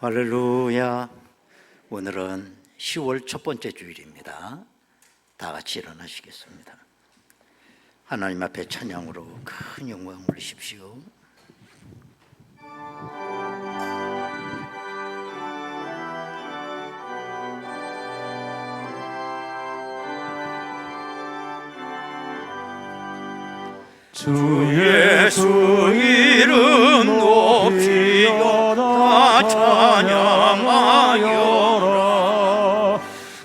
할렐루야. 오늘은 10월 첫 번째 주일입니다. 다 같이 일어나시겠습니다. 하나님 앞에 찬양으로 큰 영광 올리십시오. 주 예수 이름 높이어다 찬양하여라.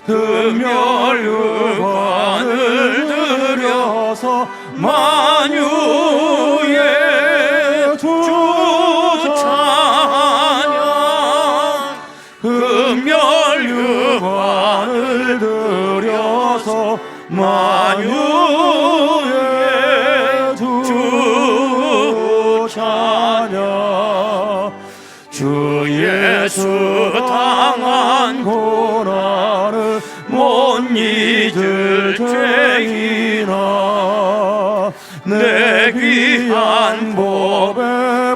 금멸유관을 들여서 만유의 주 찬양. 금멸유관을 들여서 만유의 주 찬양. 주 예수 당한 고난을 못 잊을 죄인아, 내 귀한 법에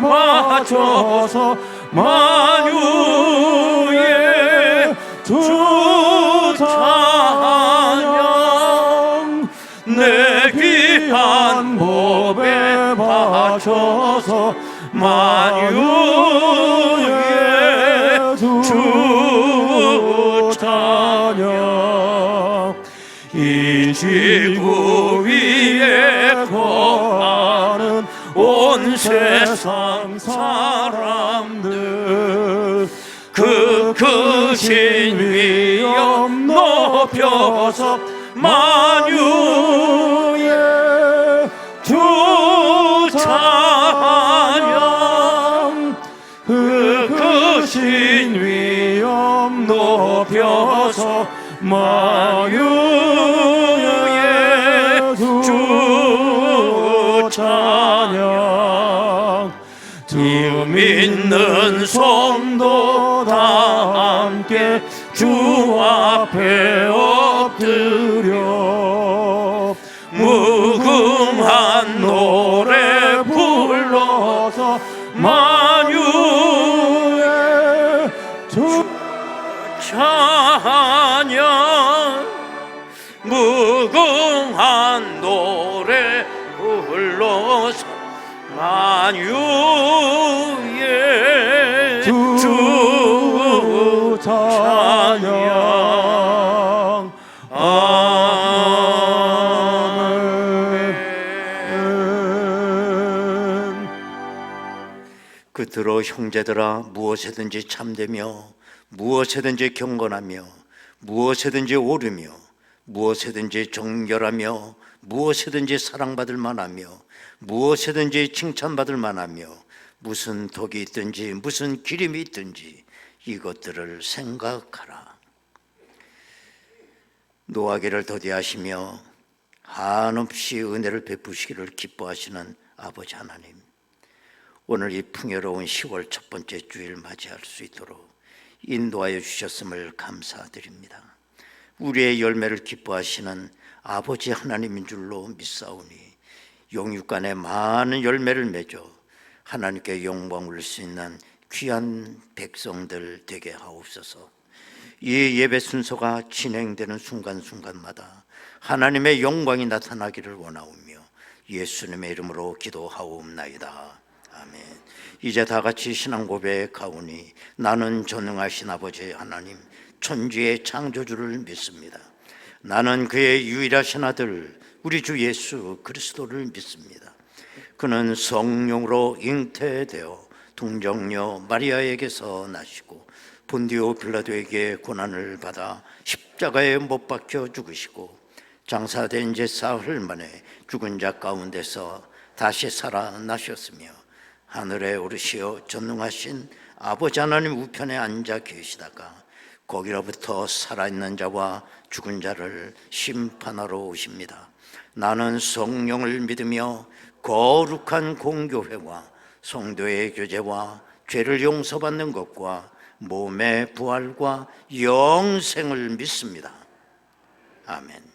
바쳐서 만유의 주 찬양. 내 귀한 법에 바쳐서 만유의 주 찬양. 이 지구 위에 거하는 온 세상 사람들, 그 크신 위엄 높여서 만유의 주 찬양. 그 크신 위엄 높여서 만유의 주 찬양. 주 믿는 성도 다 함께 주 앞에 엎드려 무궁한 노래 불러서 만유의 주 찬양. 무궁한 노래 불러서 만유의 주 찬양. 아멘. 그들어 형제들아, 무엇에든지 참되며 무엇에든지 경건하며 무엇에든지 오르며 무엇에든지 정결하며 무엇에든지 사랑받을 만하며 무엇에든지 칭찬받을 만하며 무슨 덕이 있든지 무슨 기림이 있든지 이것들을 생각하라. 노하기를 더디하시며 한없이 은혜를 베푸시기를 기뻐하시는 아버지 하나님, 오늘 이 풍요로운 10월 첫 번째 주일 맞이할 수 있도록 인도하여 주셨음을 감사드립니다. 우리의 열매를 기뻐하시는 아버지 하나님인 줄로 믿사오니 영육간에 많은 열매를 맺어 하나님께 영광 올릴 수 있는 귀한 백성들 되게 하옵소서. 이 예배 순서가 진행되는 순간순간마다 하나님의 영광이 나타나기를 원하오며 예수님의 이름으로 기도하옵나이다. 아멘. 이제 다 같이 신앙 고백하오니 나는 전능하신 아버지 하나님, 천지의 창조주를 믿습니다. 나는 그의 유일하신 아들 우리 주 예수 그리스도를 믿습니다. 그는 성령으로 잉태되어 동정녀 마리아에게서 나시고 본디오 빌라도에게 고난을 받아 십자가에 못 박혀 죽으시고 장사된 지 사흘 만에 죽은 자 가운데서 다시 살아나셨으며 하늘에 오르시어 전능하신 아버지 하나님 우편에 앉아 계시다가 거기로부터 살아있는 자와 죽은 자를 심판하러 오십니다. 나는 성령을 믿으며 거룩한 공교회와 성도의 교제와 죄를 용서받는 것과 몸의 부활과 영생을 믿습니다. 아멘.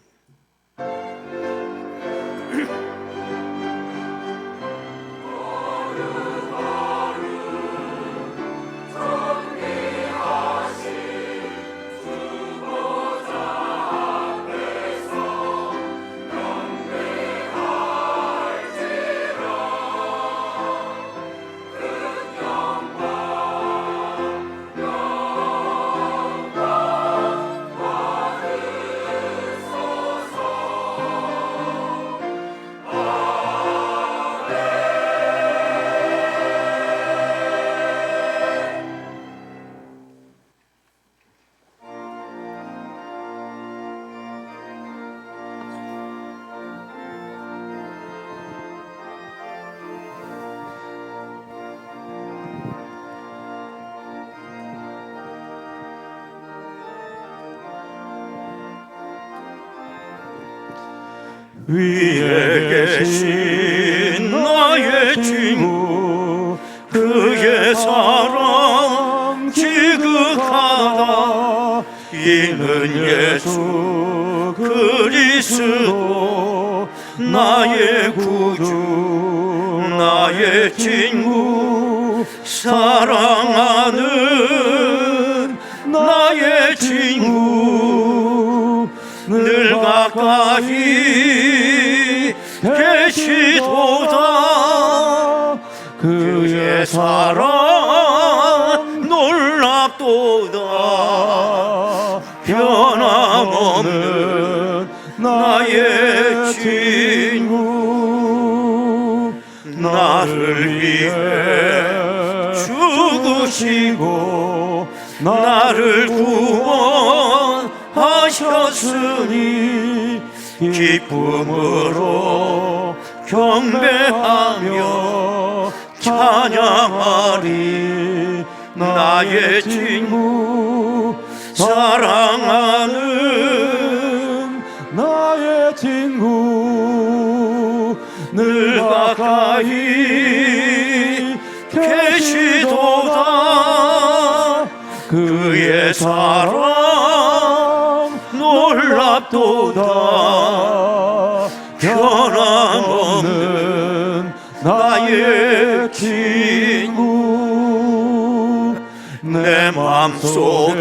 위에 계신 나의 친구 그의 사랑 지극하다 이는 예수 그리스도 나의 구주 나의 친구 사랑하는 나의 친구 늘 가까이 계시도다 그의 사랑 놀랍도다 변함없는 나의 친구 나를 위해 죽으시고 나를 구원하셨으니 기쁨으로 경배하며 찬양하리 나의 친구 사랑하는 나의 친구 늘 가까이 계시도다 그의 사랑 놀랍도다 변함없는 나의 친구 내 맘속에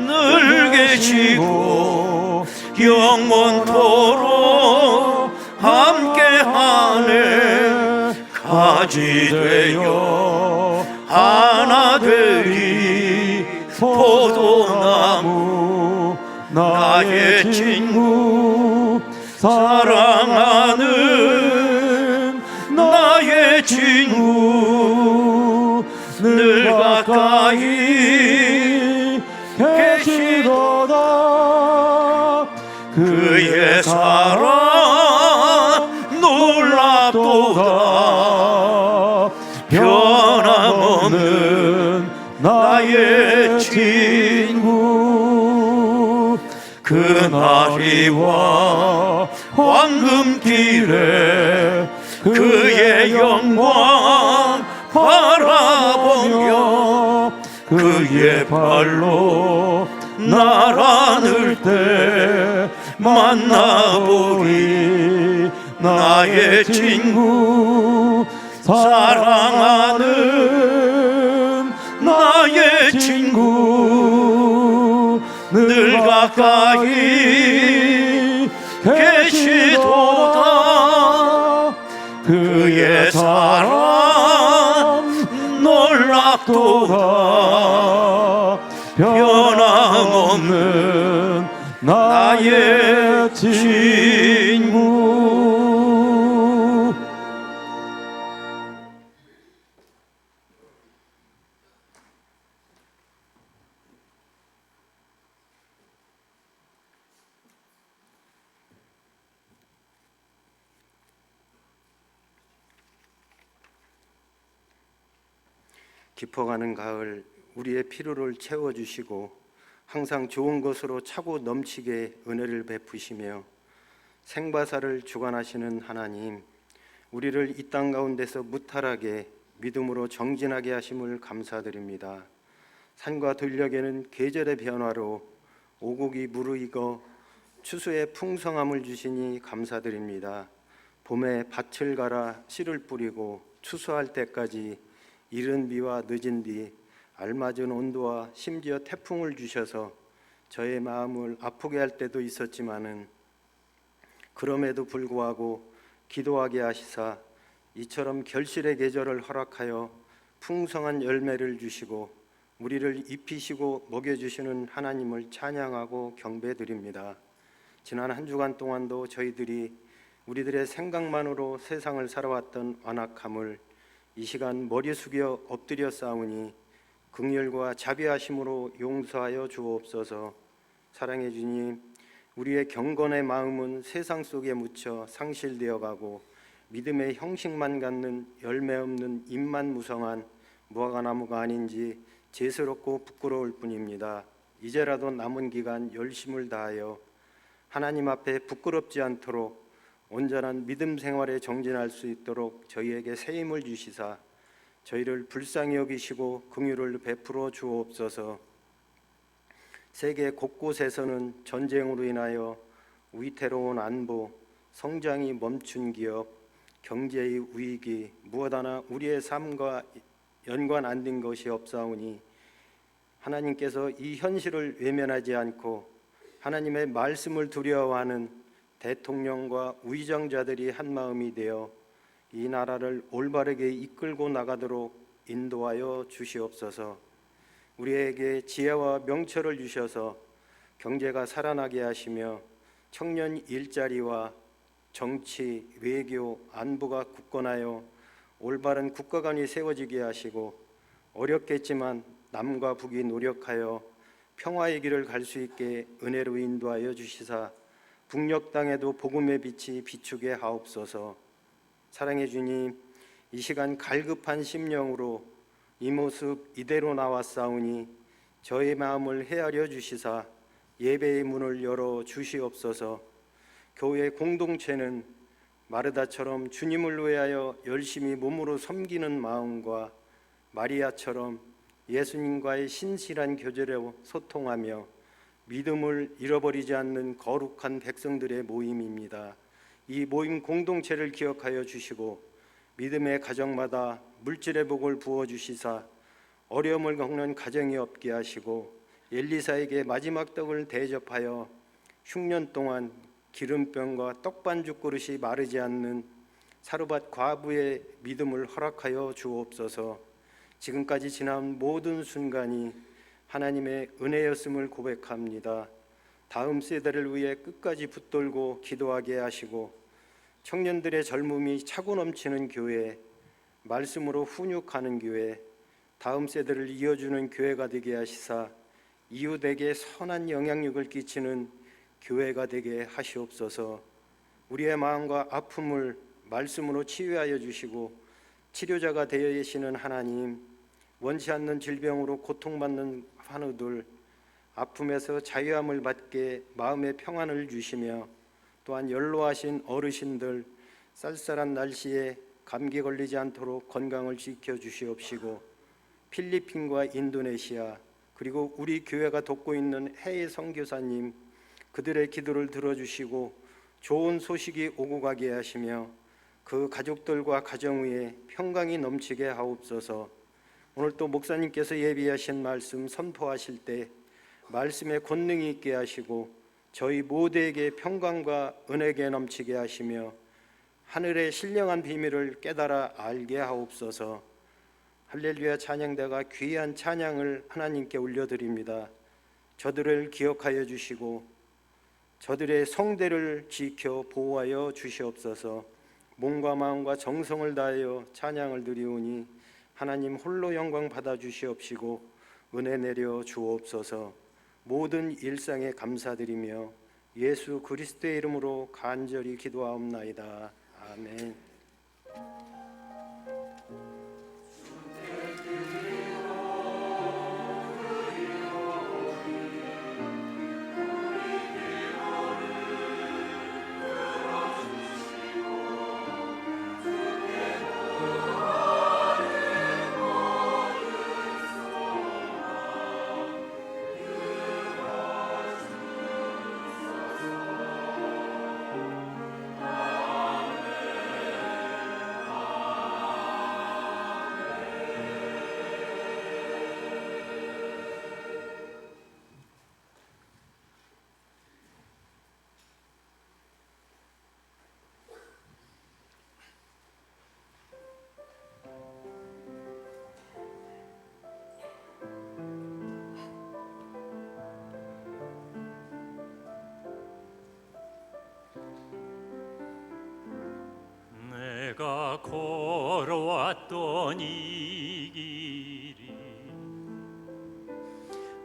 늘 계시고 영원토록 함께하네 가지 되어 하나 되리 포도나무 나의 친구 사랑하는 나의 친구 늘 가까이 계시도다 그의 사랑 놀랍도다 변함없는 나의 친구 그날이와 황금길에 그의 영광 바라보며 그의 발로 날 안을 때 만나보리 나의 친구 사랑하는 나의 친구 늘 가까이 계시도다 그의 사랑 놀랍도다 변함없는 나의 친구 깊어가는 가을 우리의 피로를 채워주시고 항상 좋은 것으로 차고 넘치게 은혜를 베푸시며 생바사를 주관하시는 하나님, 우리를 이 땅 가운데서 무탈하게 믿음으로 정진하게 하심을 감사드립니다. 산과 들녘에는 계절의 변화로 오곡이 무르익어 추수의 풍성함을 주시니 감사드립니다. 봄에 밭을 갈아 씨를 뿌리고 추수할 때까지 이른 비와 늦은 비, 알맞은 온도와 심지어 태풍을 주셔서 저의 마음을 아프게 할 때도 있었지만은 그럼에도 불구하고 기도하게 하시사 이처럼 결실의 계절을 허락하여 풍성한 열매를 주시고 우리를 입히시고 먹여주시는 하나님을 찬양하고 경배드립니다. 지난 한 주간 동안도 저희들이 우리들의 생각만으로 세상을 살아왔던 완악함을 이 시간 머리 숙여 엎드려 싸우니 긍휼과 자비하심으로 용서하여 주옵소서. 사랑해 주님, 우리의 경건의 마음은 세상 속에 묻혀 상실되어 가고 믿음의 형식만 갖는 열매 없는 잎만 무성한 무화과나무가 아닌지 죄스럽고 부끄러울 뿐입니다. 이제라도 남은 기간 열심을 다하여 하나님 앞에 부끄럽지 않도록 온전한 믿음 생활에 정진할 수 있도록 저희에게 새 힘을 주시사 저희를 불쌍히 여기시고 긍휼을 베풀어 주옵소서. 세계 곳곳에서는 전쟁으로 인하여 위태로운 안보, 성장이 멈춘 기업, 경제의 위기, 무엇 하나 우리의 삶과 연관 안 된 것이 없사오니 하나님께서 이 현실을 외면하지 않고 하나님의 말씀을 두려워하는 대통령과 위정자들이 한마음이 되어 이 나라를 올바르게 이끌고 나가도록 인도하여 주시옵소서. 우리에게 지혜와 명철을 주셔서 경제가 살아나게 하시며 청년 일자리와 정치, 외교, 안보가 굳건하여 올바른 국가관이 세워지게 하시고 어렵겠지만 남과 북이 노력하여 평화의 길을 갈 수 있게 은혜로 인도하여 주시사 북녘 땅에도 복음의 빛이 비추게 하옵소서. 사랑의 주님, 이 시간 갈급한 심령으로 이 모습 이대로 나왔사오니 저의 마음을 헤아려 주시사 예배의 문을 열어 주시옵소서. 교회 공동체는 마르다처럼 주님을 위하여 열심히 몸으로 섬기는 마음과 마리아처럼 예수님과의 신실한 교제로 소통하며 믿음을 잃어버리지 않는 거룩한 백성들의 모임입니다. 이 모임 공동체를 기억하여 주시고 믿음의 가정마다 물질의 복을 부어 주시사 어려움을 겪는 가정이 없게 하시고 엘리사에게 마지막 떡을 대접하여 흉년 동안 기름병과 떡반죽 그릇이 마르지 않는 사르밧 과부의 믿음을 허락하여 주옵소서. 지금까지 지난 모든 순간이 하나님의 은혜였음을 고백합니다. 다음 세대를 위해 끝까지 붙들고 기도하게 하시고 청년들의 젊음이 차고 넘치는 교회, 말씀으로 훈육하는 교회, 다음 세대를 이어주는 교회가 되게 하시사 이웃에게 선한 영향력을 끼치는 교회가 되게 하시옵소서. 우리의 마음과 아픔을 말씀으로 치유하여 주시고 치료자가 되시는 하나님, 원치 않는 질병으로 고통받는 환우들 아픔에서 자유함을 받게 마음의 평안을 주시며 또한 연로하신 어르신들 쌀쌀한 날씨에 감기 걸리지 않도록 건강을 지켜 주시옵시고 필리핀과 인도네시아 그리고 우리 교회가 돕고 있는 해외 선교사님 그들의 기도를 들어주시고 좋은 소식이 오고 가게 하시며 그 가족들과 가정 위에 평강이 넘치게 하옵소서. 오늘 또 목사님께서 예비하신 말씀 선포하실 때 말씀의 권능이 있게 하시고 저희 모두에게 평강과 은혜가 넘치게 하시며 하늘의 신령한 비밀을 깨달아 알게 하옵소서. 할렐루야 찬양대가 귀한 찬양을 하나님께 올려드립니다. 저들을 기억하여 주시고 저들의 성대를 지켜 보호하여 주시옵소서. 몸과 마음과 정성을 다하여 찬양을 드리오니 하나님 홀로 영광 받아 주시옵시고 은혜 내려 주옵소서. 모든 일상에 감사드리며 예수 그리스도의 이름으로 간절히 기도하옵나이다. 아멘. 내가 걸어왔던 이 길이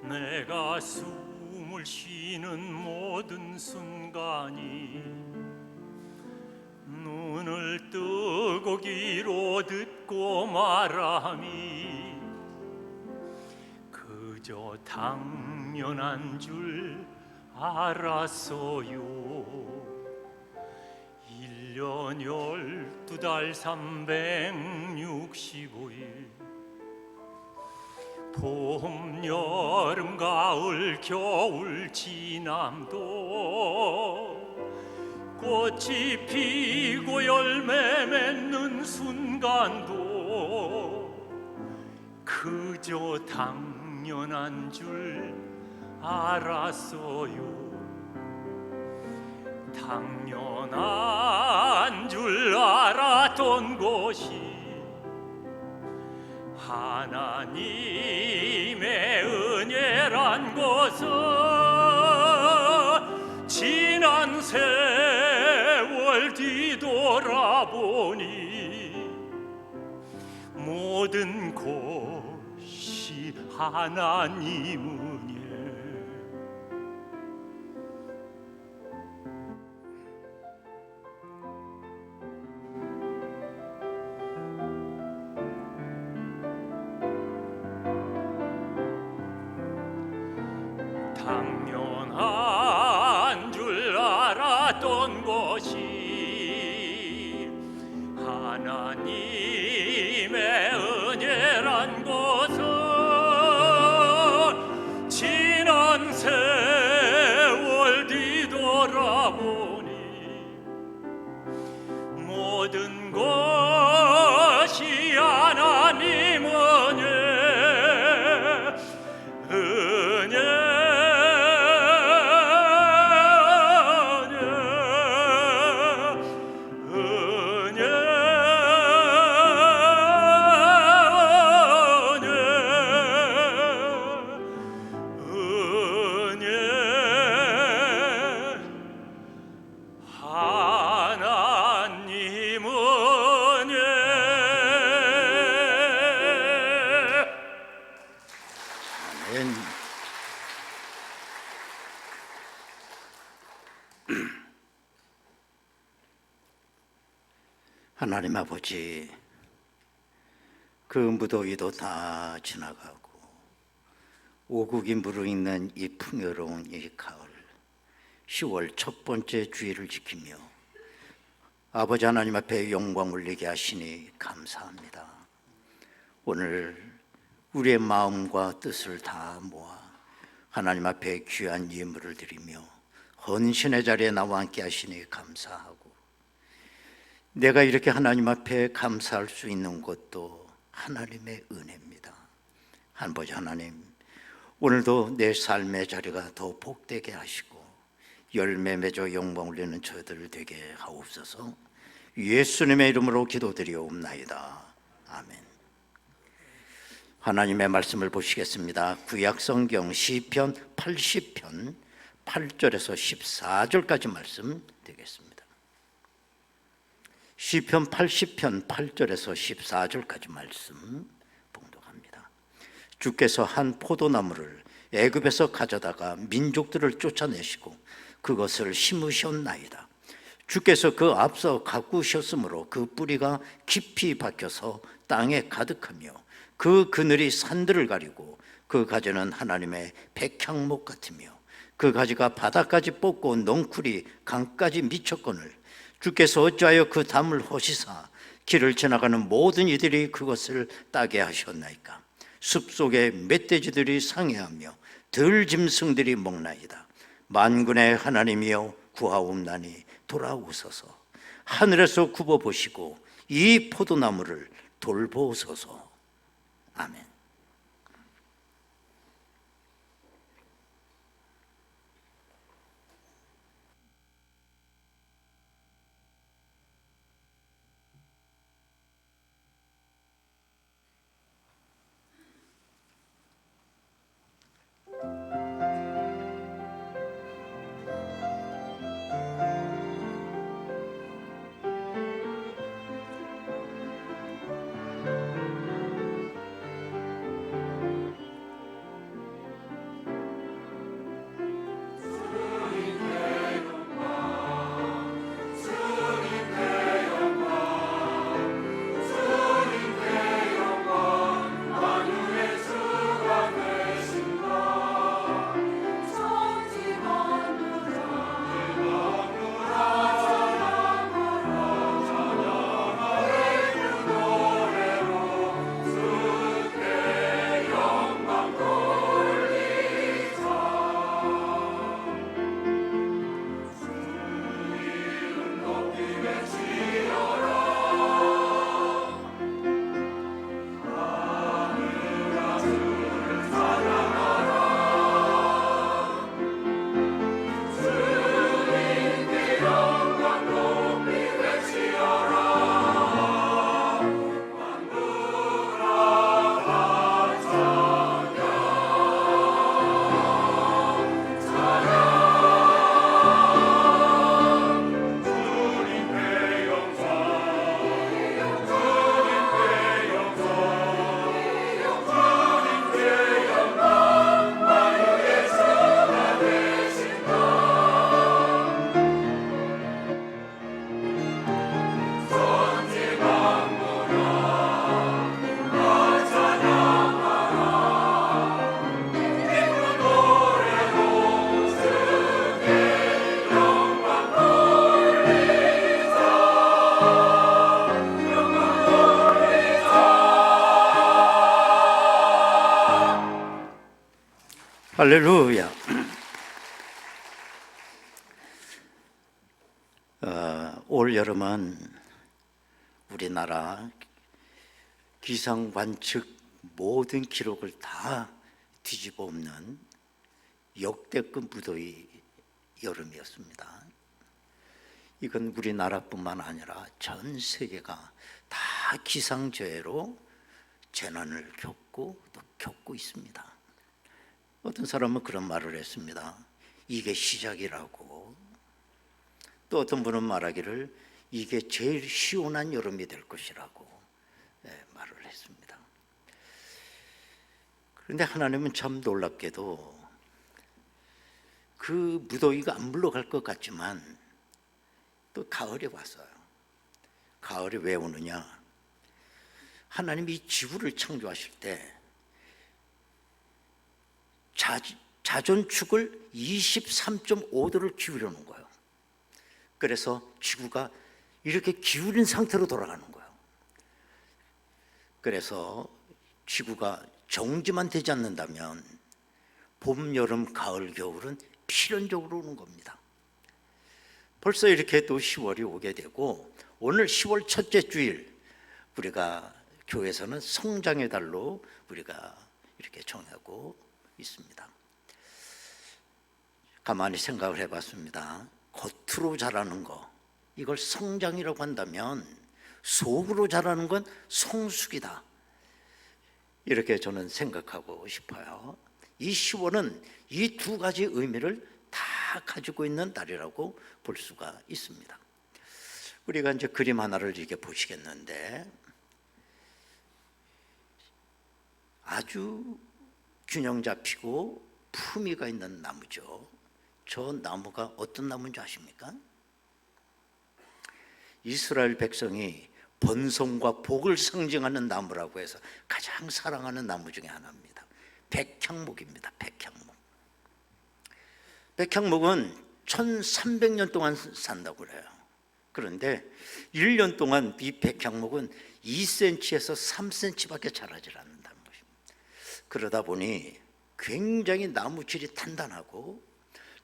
내가 숨을 쉬는 모든 순간이 눈을 뜨고 귀로 듣고 말함이 그저 당연한 줄 알았어요. 1년 12달 365일 봄, 여름, 가을, 겨울, 지남도 꽃이 피고 열매 맺는 순간도 그저 당연한 줄 알았어요. 당연한 줄 알았던 것이 하나님의 은혜란 것은 지난 세월 뒤돌아보니 모든 것이 하나님 은혜. 당연한 줄 알았던 것이 하나님의 은혜란 것은 지난 세월 뒤돌아보니 모든 것이 하나님 은혜 하나님 아버지, 그 무더위도 다 지나가고 오국이 무르익는 이 풍요로운 이 가을 10월 첫 번째 주일을 지키며 아버지 하나님 앞에 영광 올리게 하시니 감사합니다. 오늘 우리의 마음과 뜻을 다 모아 하나님 앞에 귀한 예물을 드리며 헌신의 자리에 나와 함께 하시니 감사하고, 내가 이렇게 하나님 앞에 감사할 수 있는 것도 하나님의 은혜입니다. 아버지 하나님, 오늘도 내 삶의 자리가 더 복되게 하시고 열매 맺어 영광 올리는 저희들 되게 하옵소서. 예수님의 이름으로 기도드리옵나이다. 아멘. 하나님의 말씀을 보시겠습니다. 구약성경 시편 80편 8절에서 14절까지 말씀 되겠습니다. 시편 80편 8절에서 14절까지 말씀 봉독합니다. 주께서 한 포도나무를 애굽에서 가져다가 민족들을 쫓아내시고 그것을 심으셨나이다. 주께서 그 앞서 가꾸셨으므로 그 뿌리가 깊이 박혀서 땅에 가득하며 그 그늘이 산들을 가리고 그 가지는 하나님의 백향목 같으며 그 가지가 바다까지 뻗고 넝쿨이 강까지 미쳤거늘 주께서 어찌하여 그 담을 허시사 길을 지나가는 모든 이들이 그것을 따게 하셨나이까. 숲속에 멧돼지들이 상해하며 들짐승들이 먹나이다. 만군의 하나님이여 구하옵나니 돌아오소서. 하늘에서 굽어보시고 이 포도나무를 돌보소서. 아멘. 할렐루야. 올 여름은 우리나라 기상 관측 모든 기록을 다 뒤집어 엎는 역대급 무더위 여름이었습니다. 이건 우리나라뿐만 아니라 전 세계가 다 기상재해로 재난을 겪고 또 겪고 있습니다. 어떤 사람은 그런 말을 했습니다. 이게 시작이라고. 또 어떤 분은 말하기를 이게 제일 시원한 여름이 될 것이라고 말을 했습니다. 그런데 하나님은 참 놀랍게도 그 무더위가 안 물러갈 것 같지만 또 가을이 왔어요. 가을이 왜 오느냐? 하나님이 이 지구를 창조하실 때 자전축을 23.5도를 기울여 놓은 거예요. 그래서 지구가 이렇게 기울인 상태로 돌아가는 거예요. 그래서 지구가 정지만 되지 않는다면 봄, 여름, 가을, 겨울은 필연적으로 오는 겁니다. 벌써 이렇게 또 10월이 오게 되고 오늘 10월 첫째 주일 우리가 교회에서는 성장의 달로 우리가 이렇게 정하고 있습니다. 가만히 생각을 해봤습니다. 겉으로 자라는 거 이걸 성장이라고 한다면 속으로 자라는 건 성숙이다, 이렇게 저는 생각하고 싶어요. 이 10월은 이 두 가지 의미를 다 가지고 있는 달이라고 볼 수가 있습니다. 우리가 이제 그림 하나를 이렇게 보시겠는데 아주 균형 잡히고 품위가 있는 나무죠. 저 나무가 어떤 나무인지 아십니까? 이스라엘 백성이 번성과 복을 상징하는 나무라고 해서 가장 사랑하는 나무 중에 하나입니다. 백향목입니다. 백향목. 백향목은 1300년 동안 산다고 그래요. 그런데 1년 동안 이 백향목은 2cm에서 3cm밖에 자라질 않는다는 것입니다. 그러다 보니 굉장히 나무 질이 단단하고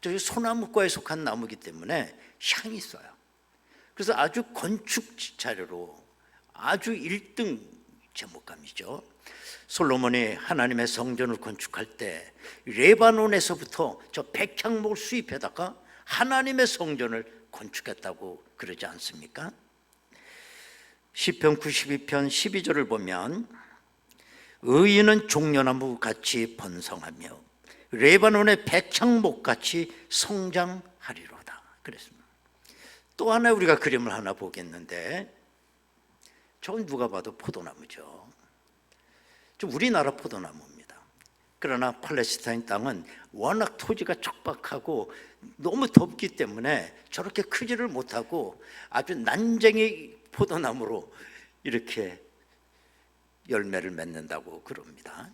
저희 소나무과에 속한 나무이기 때문에 향이 있어요. 그래서 아주 건축 자료로 아주 1등 제목감이죠. 솔로몬이 하나님의 성전을 건축할 때 레바논에서부터 저 백향목을 수입해다가 하나님의 성전을 건축했다고 그러지 않습니까? 시편 92편 12절을 보면 의인은 종려나무 같이 번성하며 레바논의 백향목 같이 성장하리로다 그랬습니다. 또 하나 우리가 그림을 하나 보겠는데 저건 누가 봐도 포도나무죠. 좀 우리나라 포도나무입니다. 그러나 팔레스타인 땅은 워낙 토지가 척박하고 너무 덥기 때문에 저렇게 크지를 못하고 아주 난쟁이 포도나무로 이렇게 열매를 맺는다고 그럽니다.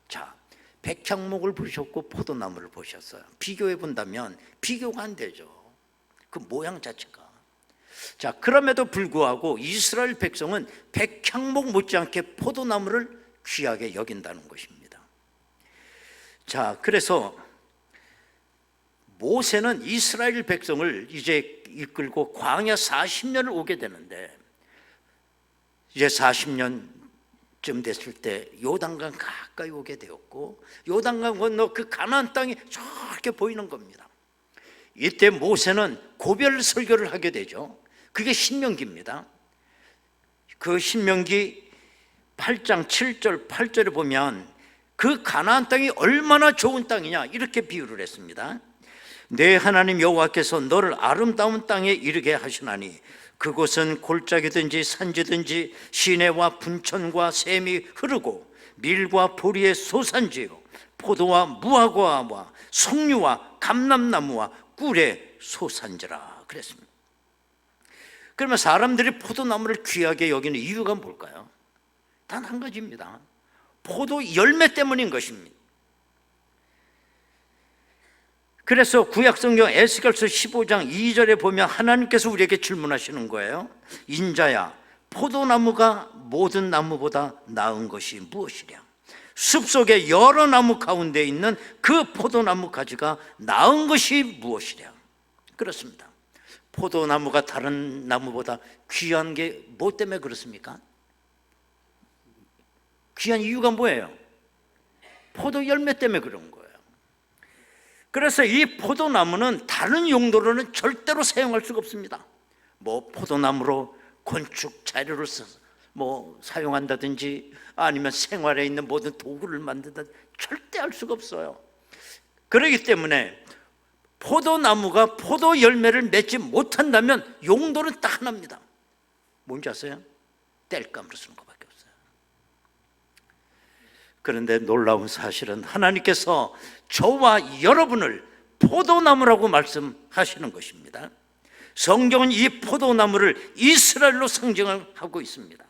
자, 백향목을 보셨고 포도나무를 보셨어요. 비교해 본다면 비교가 안 되죠. 그 모양 자체가. 자, 그럼에도 불구하고 이스라엘 백성은 백향목 못지않게 포도나무를 귀하게 여긴다는 것입니다. 자, 그래서 모세는 이스라엘 백성을 이제 이끌고 광야 40년을 오게 되는데 이제 40년쯤 됐을 때 요단강 가까이 오게 되었고 요단강 건너 그 가나안 땅이 저렇게 보이는 겁니다. 이때 모세는 고별 설교를 하게 되죠. 그게 신명기입니다. 그 신명기 8장 7절 8절에 보면 그 가나안 땅이 얼마나 좋은 땅이냐 이렇게 비유를 했습니다. 내 하나님 여호와께서 너를 아름다운 땅에 이르게 하시나니 그곳은 골짜기든지 산지든지 시내와 분천과 샘이 흐르고 밀과 보리의 소산지요 포도와 무화과와 석류와 감람나무와 꿀의 소산지라 그랬습니다. 그러면 사람들이 포도나무를 귀하게 여기는 이유가 뭘까요? 단 한 가지입니다. 포도 열매 때문인 것입니다. 그래서 구약성경 에스겔서 15장 2절에 보면 하나님께서 우리에게 질문하시는 거예요. 인자야, 포도나무가 모든 나무보다 나은 것이 무엇이랴? 숲속의 여러 나무 가운데 있는 그 포도나무 가지가 나은 것이 무엇이랴? 그렇습니다. 포도나무가 다른 나무보다 귀한 게 뭐 때문에 그렇습니까? 귀한 이유가 뭐예요? 포도 열매 때문에 그런 거예요. 그래서 이 포도나무는 다른 용도로는 절대로 사용할 수가 없습니다. 뭐 포도나무로 건축 자료를 써서 뭐 사용한다든지 아니면 생활에 있는 모든 도구를 만든다, 절대 할 수가 없어요. 그렇기 때문에 포도나무가 포도 열매를 맺지 못한다면 용도는 딱 하나입니다. 뭔지 아세요? 땔감으로 쓰는 것밖에 없어요. 그런데 놀라운 사실은 하나님께서 저와 여러분을 포도나무라고 말씀하시는 것입니다. 성경은 이 포도나무를 이스라엘로 상징하고 있습니다.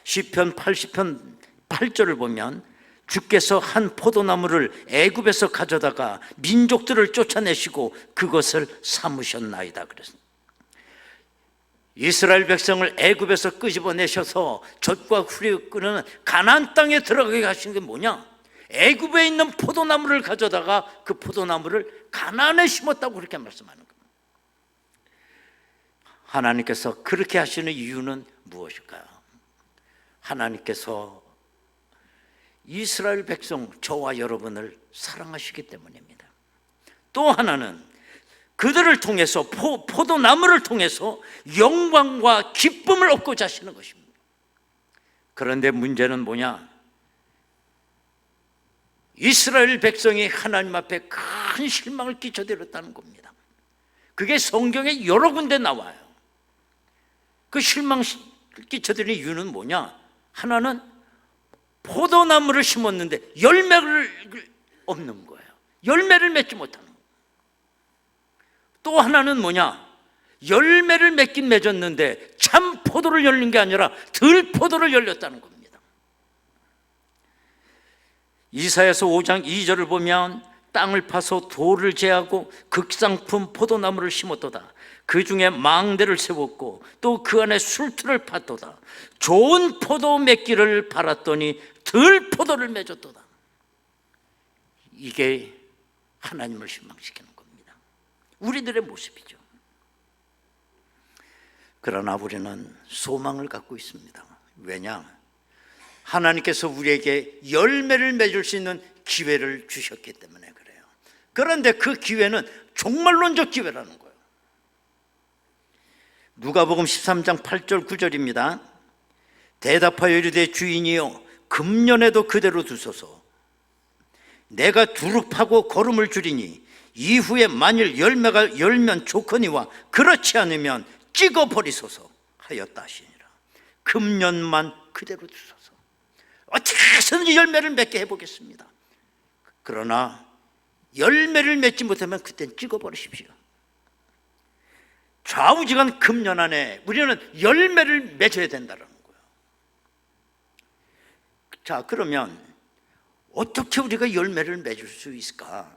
시편 80편 8절을 보면 주께서 한 포도나무를 애굽에서 가져다가 민족들을 쫓아내시고 그것을 삼으셨나이다 그랬습니다. 이스라엘 백성을 애굽에서 끄집어내셔서 젖과 꿀이 끓는 가나안 땅에 들어가게 하신 게 뭐냐? 애굽에 있는 포도나무를 가져다가 그 포도나무를 가나안에 심었다고 그렇게 말씀하는 겁니다. 하나님께서 그렇게 하시는 이유는 무엇일까요? 하나님께서 이스라엘 백성 저와 여러분을 사랑하시기 때문입니다. 또 하나는 그들을 통해서 포도나무를 통해서 영광과 기쁨을 얻고자 하시는 것입니다. 그런데 문제는 뭐냐? 이스라엘 백성이 하나님 앞에 큰 실망을 끼쳐드렸다는 겁니다. 그게 성경에 여러 군데 나와요. 그 실망을 끼쳐드린 이유는 뭐냐? 하나는 포도나무를 심었는데 열매를 없는 거예요. 열매를 맺지 못하는 거예요. 또 하나는 뭐냐? 열매를 맺긴 맺었는데 참 포도를 열린 게 아니라 들포도를 열렸다는 겁니다. 이사야서 5장 2절을 보면 땅을 파서 돌을 제하고 극상품 포도나무를 심었도다. 그 중에 망대를 세웠고 또 그 안에 술틀을 팠도다. 좋은 포도 맺기를 바랐더니 들포도를 맺었도다. 이게 하나님을 실망시키는 겁니다. 우리들의 모습이죠. 그러나 우리는 소망을 갖고 있습니다. 왜냐? 하나님께서 우리에게 열매를 맺을 수 있는 기회를 주셨기 때문에 그래요. 그런데 그 기회는 종말론적 기회라는 거예요. 누가복음 13장 8절 9절입니다. 대답하여 이르되 주인이여 금년에도 그대로 두소서. 내가 두루 파고 거름을 줄이니 이후에 만일 열매가 열면 좋거니와 그렇지 않으면 찍어버리소서 하였다 하시니라. 금년만 그대로 두소서. 어떻게 해서든지 열매를 맺게 해보겠습니다. 그러나 열매를 맺지 못하면 그땐 찍어버리십시오. 좌우지간 금년 안에 우리는 열매를 맺어야 된다는 거예요. 자, 그러면 어떻게 우리가 열매를 맺을 수 있을까?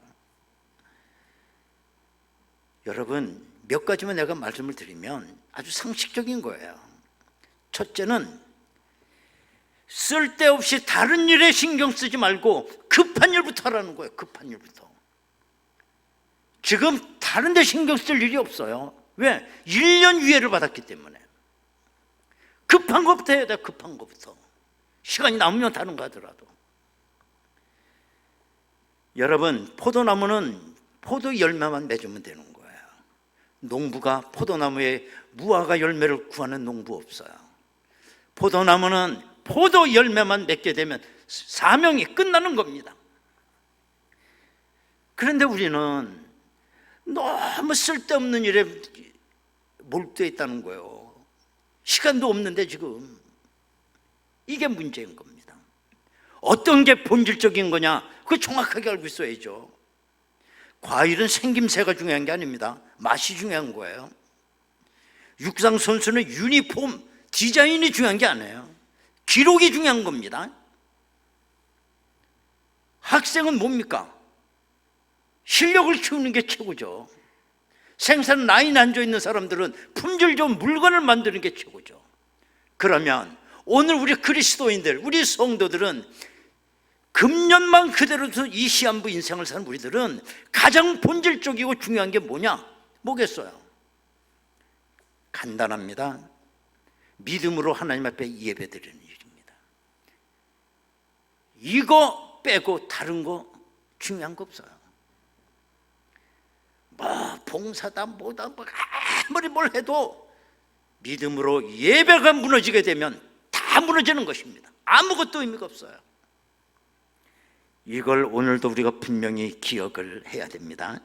여러분, 몇 가지만 내가 말씀을 드리면 아주 상식적인 거예요. 첫째는 쓸데없이 다른 일에 신경 쓰지 말고 급한 일부터 하라는 거예요. 급한 일부터. 지금 다른 데 신경 쓸 일이 없어요. 왜? 1년 유예를 받았기 때문에. 급한 것부터 해야 돼. 급한 것부터. 시간이 남으면 다른 거 하더라도. 여러분, 포도나무는 포도 열매만 맺으면 되는 거예요. 농부가 포도나무에 무화과 열매를 구하는 농부 없어요. 포도나무는 포도 열매만 맺게 되면 사명이 끝나는 겁니다. 그런데 우리는 너무 쓸데없는 일에 몰두해 있다는 거예요. 시간도 없는데 지금. 이게 문제인 겁니다. 어떤 게 본질적인 거냐? 그거 정확하게 알고 있어야죠. 과일은 생김새가 중요한 게 아닙니다. 맛이 중요한 거예요. 육상 선수는 유니폼, 디자인이 중요한 게 아니에요. 기록이 중요한 겁니다. 학생은 뭡니까? 실력을 키우는 게 최고죠. 생산 라인 앉아 있는 사람들은 품질 좋은 물건을 만드는 게 최고죠. 그러면 오늘 우리 그리스도인들, 우리 성도들은 금년만 그대로 이 시한부 인생을 사는 우리들은 가장 본질적이고 중요한 게 뭐겠어요? 간단합니다. 믿음으로 하나님 앞에 예배드리는 일입니다. 이거 빼고 다른 거 중요한 거 없어요. 봉사다 뭐다 아무리 뭘 해도 믿음으로 예배가 무너지게 되면 다 무너지는 것입니다. 아무것도 의미가 없어요. 이걸 오늘도 우리가 분명히 기억을 해야 됩니다.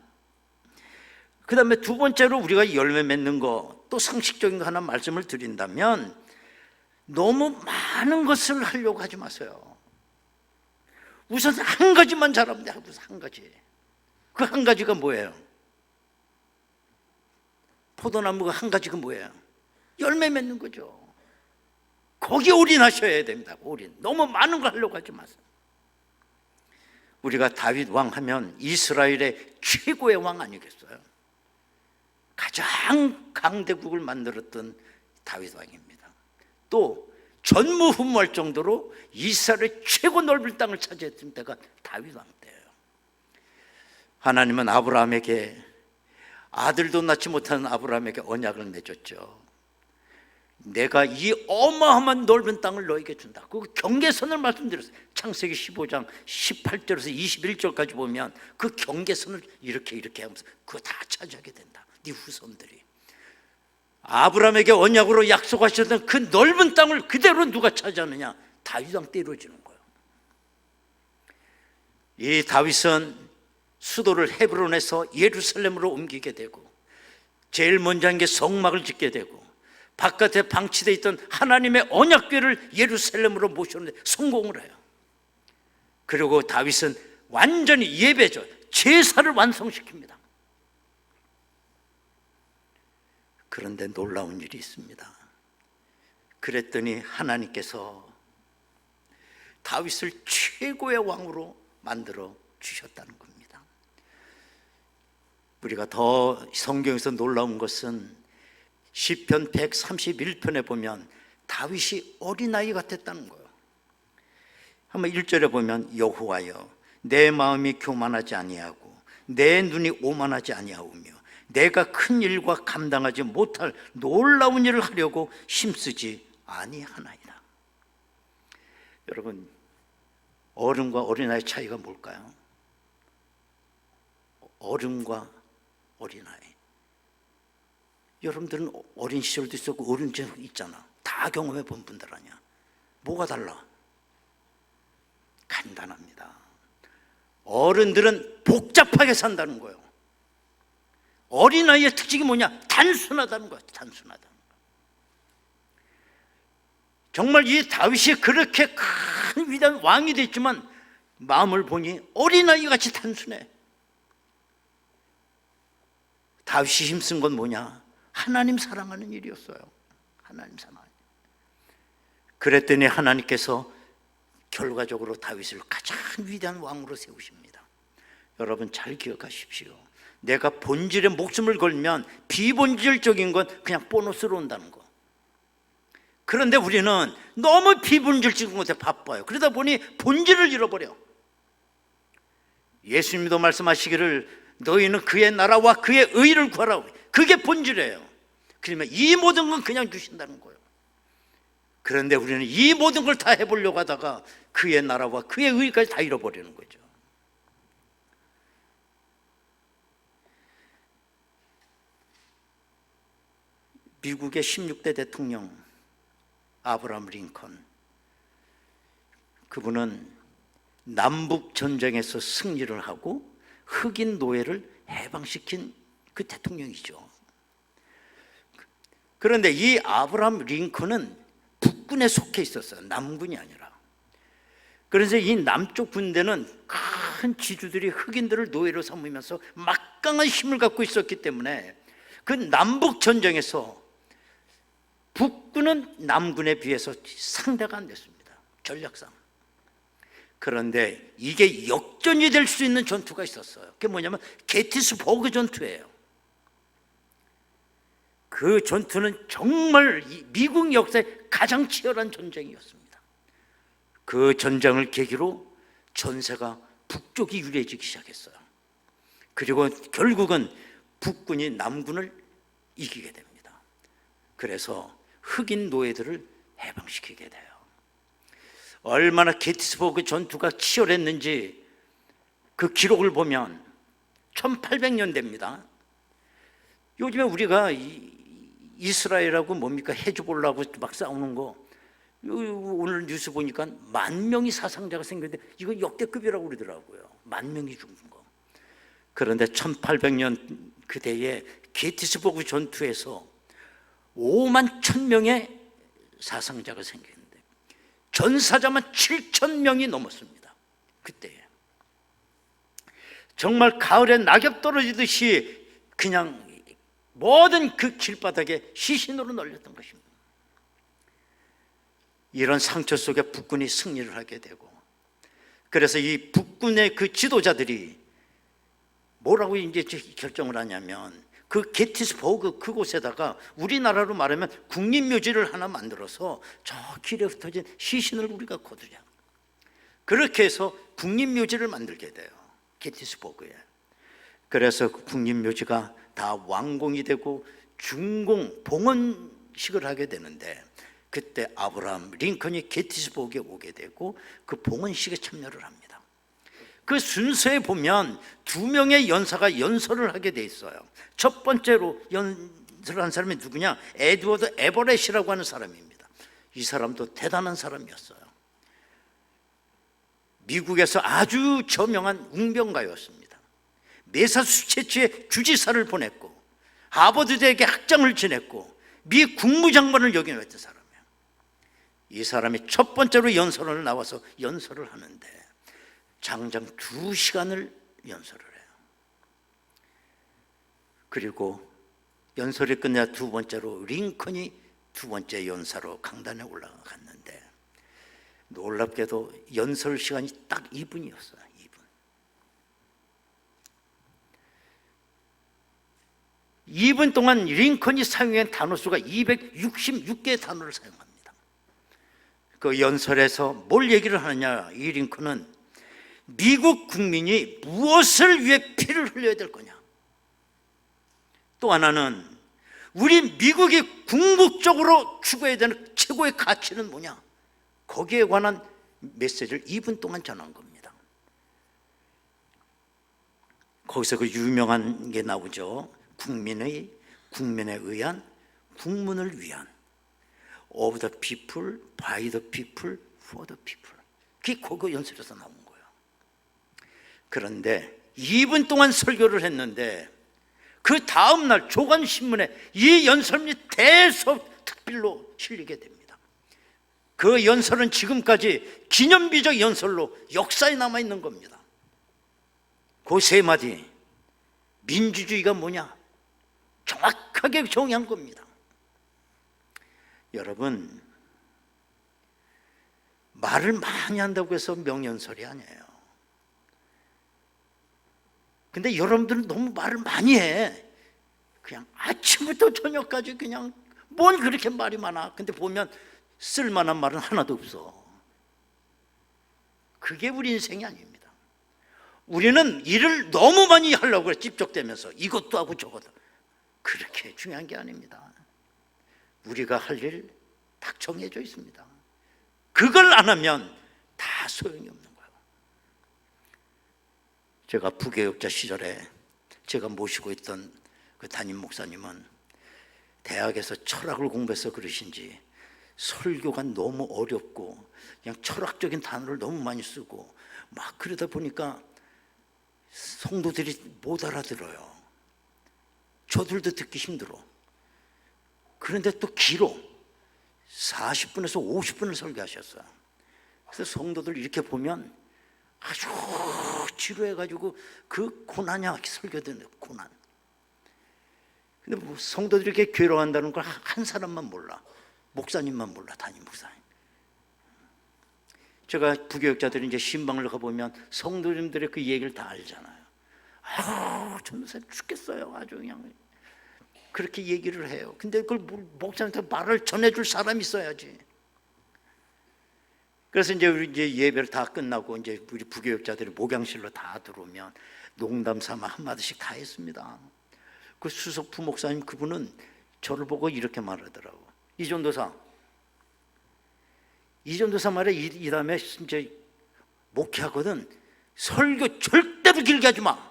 그 다음에 두 번째로 우리가 열매 맺는 거, 또 상식적인 거 하나 말씀을 드린다면, 너무 많은 것을 하려고 하지 마세요. 우선 한 가지만 잘하면 돼. 우선 한 가지. 그 한 가지가 뭐예요? 포도나무가 한 가지가 뭐예요? 열매 맺는 거죠. 거기에 올인하셔야 됩니다. 올인. 너무 많은 거 하려고 하지 마세요. 우리가 다윗 왕 하면 이스라엘의 최고의 왕 아니겠어요? 가장 강대국을 만들었던 다윗 왕입니다. 또 전무후무할 정도로 이스라엘의 최고 넓은 땅을 차지했던 때가 다윗 왕 때예요. 하나님은 아브라함에게, 아들도 낳지 못하는 아브라함에게 언약을 맺었죠. 내가 이 어마어마한 넓은 땅을 너에게 준다. 그 경계선을 말씀드렸어요. 창세기 15장 18절에서 21절까지 보면 그 경계선을 이렇게 하면서 그거 다 차지하게 된다. 네 후손들이. 아브라함에게 언약으로 약속하셨던 그 넓은 땅을 그대로 누가 차지하느냐? 다윗 왕 때 이루어지는 거예요. 이 다윗은 수도를 헤브론에서 예루살렘으로 옮기게 되고, 제일 먼저 한 게 성막을 짓게 되고, 바깥에 방치되어 있던 하나님의 언약궤를 예루살렘으로 모셔오는데 성공을 해요. 그리고 다윗은 완전히 예배죠. 제사를 완성시킵니다. 그런데 놀라운 일이 있습니다. 그랬더니 하나님께서 다윗을 최고의 왕으로 만들어 주셨다는 겁니다. 우리가 더 성경에서 놀라운 것은 시편 131편에 보면 다윗이 어린아이 같았다는 거예요. 한번 1절에 보면, 여호와여 내 마음이 교만하지 아니하고 내 눈이 오만하지 아니하오며 내가 큰 일과 감당하지 못할 놀라운 일을 하려고 힘쓰지 아니하나이다. 여러분, 어른과 어린아이의 차이가 뭘까요? 어른과 어린아이. 여러분들은 어린 시절도 있었고 어린 시절도 있잖아. 다 경험해 본 분들 아니야. 뭐가 달라? 간단합니다. 어른들은 복잡하게 산다는 거예요. 어린아이의 특징이 뭐냐? 단순하다는 거예요. 단순하다는 거예요. 정말 이 다윗이 그렇게 큰 위대한 왕이 됐지만 마음을 보니 어린아이같이 단순해. 다윗이 힘쓴 건 뭐냐? 하나님 사랑하는 일이었어요. 하나님 사랑. 그랬더니 하나님께서 결과적으로 다윗을 가장 위대한 왕으로 세우십니다. 여러분 잘 기억하십시오. 내가 본질에 목숨을 걸면 비본질적인 건 그냥 보너스로 온다는 거. 그런데 우리는 너무 비본질적인 것에 바빠요. 그러다 보니 본질을 잃어버려. 예수님도 말씀하시기를 너희는 그의 나라와 그의 의를 구하라고. 그게 본질이에요. 그러면 이 모든 건 그냥 주신다는 거예요. 그런데 우리는 이 모든 걸 다 해보려고 하다가 그의 나라와 그의 의까지 다 잃어버리는 거죠. 미국의 16대 대통령 아브라함 링컨, 그분은 남북 전쟁에서 승리를 하고 흑인 노예를 해방시킨 그 대통령이죠. 그런데 이 아브라함 링컨은 북군에 속해 있었어요. 남군이 아니라. 그래서 이 남쪽 군대는 큰 지주들이 흑인들을 노예로 삼으면서 막강한 힘을 갖고 있었기 때문에 그 남북 전쟁에서 북군은 남군에 비해서 상대가 안 됐습니다. 전략상. 그런데 이게 역전이 될 수 있는 전투가 있었어요. 그게 뭐냐면 게티스버그 전투예요. 그 전투는 정말 미국 역사의 가장 치열한 전쟁이었습니다. 그 전쟁을 계기로 전세가 북쪽이 유리해지기 시작했어요. 그리고 결국은 북군이 남군을 이기게 됩니다. 그래서 흑인 노예들을 해방시키게 돼요. 얼마나 게티스버그 전투가 치열했는지 그 기록을 보면 1800년대입니다. 요즘에 우리가 이스라엘하고 뭡니까 헤즈볼라하고 막 싸우는 거, 오늘 뉴스 보니까 10,000명이 사상자가 생겼는데 이거 역대급이라고 그러더라고요. 10,000명이 죽은 거. 그런데 1800년 그대의 게티스버그 전투에서 51,000명의 사상자가 생겼는데 전사자만 7,000명이 넘었습니다. 그때에 정말 가을에 낙엽 떨어지듯이 그냥 모든 그 길바닥에 시신으로 널렸던 것입니다. 이런 상처 속에 북군이 승리를 하게 되고, 그래서 이 북군의 그 지도자들이 뭐라고 이제 결정을 하냐면 그 게티스버그 그곳에다가 우리나라로 말하면 국립묘지를 하나 만들어서 저 길에 흩어진 시신을 우리가 거두자. 그렇게 해서 국립묘지를 만들게 돼요. 게티스버그에. 그래서 그 국립묘지가 다 완공이 되고 준공 봉헌식을 하게 되는데, 그때 아브라함 링컨이 게티스버그에 오게 되고 그 봉헌식에 참여를 합니다. 그 순서에 보면 2명의 연사가 연설을 하게 돼 있어요. 첫 번째로 연설한 사람이 누구냐? 에드워드 에버렛이라고 하는 사람입니다. 이 사람도 대단한 사람이었어요. 미국에서 아주 저명한 웅변가였습니다. 매사추세츠의 주지사를 보냈고 하버드 대학에 학장을 지냈고 미 국무장관을 역임했던 사람이에요. 이 사람이 첫 번째로 연설을 나와서 연설을 하는데 장장 2시간을 연설을 해요. 그리고 연설이 끝나 두 번째로 링컨이 두 번째 연사로 강단에 올라갔는데 놀랍게도 연설 시간이 딱 2분이었어요. 2분 동안 링컨이 사용한 단어 수가 266개의 단어를 사용합니다. 그 연설에서 뭘 얘기를 하느냐? 이 링컨은 미국 국민이 무엇을 위해 피를 흘려야 될 거냐? 또 하나는 우리 미국이 궁극적으로 추구해야 되는 최고의 가치는 뭐냐? 거기에 관한 메시지를 2분 동안 전한 겁니다. 거기서 그 유명한 게 나오죠. 국민에 의한, 국민을 위한, of the people, by the people, for the people. 그게 그거 연설에서 나온 거예요. 그런데 2분 동안 설교를 했는데 그 다음 날 조간신문에 이 연설문이 대속 특필로 실리게 됩니다. 그 연설은 지금까지 기념비적 연설로 역사에 남아있는 겁니다. 그 세 마디, 민주주의가 뭐냐? 정확하게 정의한 겁니다. 여러분, 말을 많이 한다고 해서 명연설이 아니에요. 근데 여러분들은 너무 말을 많이 해. 그냥 아침부터 저녁까지 그냥 뭔 그렇게 말이 많아. 근데 보면 쓸만한 말은 하나도 없어. 그게 우리 인생이 아닙니다. 우리는 일을 너무 많이 하려고 그래. 찝적대면서 이것도 하고 저것도. 그렇게 중요한 게 아닙니다. 우리가 할 일 딱 정해져 있습니다. 그걸 안 하면 다 소용이 없는 거예요. 제가 부교육자 시절에 제가 모시고 있던 그 담임 목사님은 대학에서 철학을 공부해서 그러신지 설교가 너무 어렵고 그냥 철학적인 단어를 너무 많이 쓰고 막 그러다 보니까 성도들이 못 알아들어요. 저들도 듣기 힘들어. 그런데 또 길어. 40분에서 50분을 설교하셨어요. 그래서 성도들 이렇게 보면 아주 지루해가지고 그 고난이야 설교되는 고난. 근데 뭐 성도들이 이렇게 괴로워한다는 걸 한 사람만 몰라. 목사님만 몰라. 담임 목사님. 제가 부교육자들이 이제 신방을 가보면 성도님들의 그 얘기를 다 알잖아요. 아유, 전도사님 죽겠어요. 아주 그냥 그렇게 얘기를 해요. 근데 그걸 목사님한테 말을 전해줄 사람이 있어야지. 그래서 이제 우리 이제 예배를 다 끝나고 이제 우리 부교육자들이 목양실로 다 들어오면 농담 삼아 한마디씩 다 했습니다. 그 수석 부목사님 그분은 저를 보고 이렇게 말하더라고. 이전도사 말에 이 다음에 이제 목회하거든. 설교 절대로 길게 하지 마.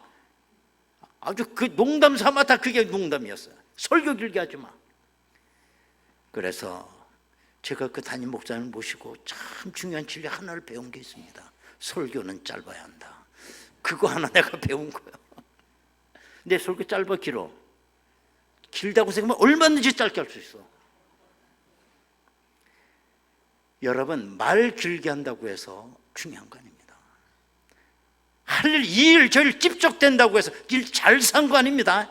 아주 그 농담 삼아 다 그게 농담이었어요. 설교 길게 하지 마. 그래서 제가 그 담임 목사님 모시고 참 중요한 진리 하나를 배운 게 있습니다. 설교는 짧아야 한다. 그거 하나 내가 배운 거예요. 내 설교 짧아 길어. 길다고 생각하면 얼마든지 짧게 할 수 있어. 여러분, 말 길게 한다고 해서 중요한 거 아닙니다. 할 일, 이 일, 저 일 집적된다고 해서 일 잘 산 거 아닙니다.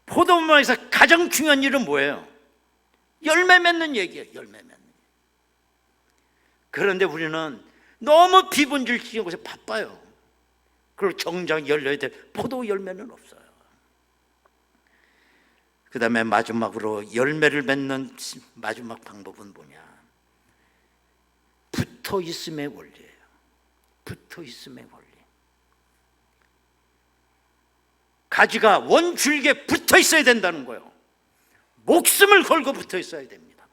포도원에서 가장 중요한 일은 뭐예요? 열매 맺는 얘기예요. 열매 맺는. 그런데 우리는 너무 비본질적인 것에 바빠요. 그리고 정작 열려야 될 포도 열매는 없어요. 그 다음에 마지막으로 열매를 맺는 마지막 방법은 뭐냐? 붙어 있음의 원리예요. 붙어 있음의 원리. 가지가 원줄기에 붙어 있어야 된다는 거예요. 목숨을 걸고 붙어 있어야 됩니다.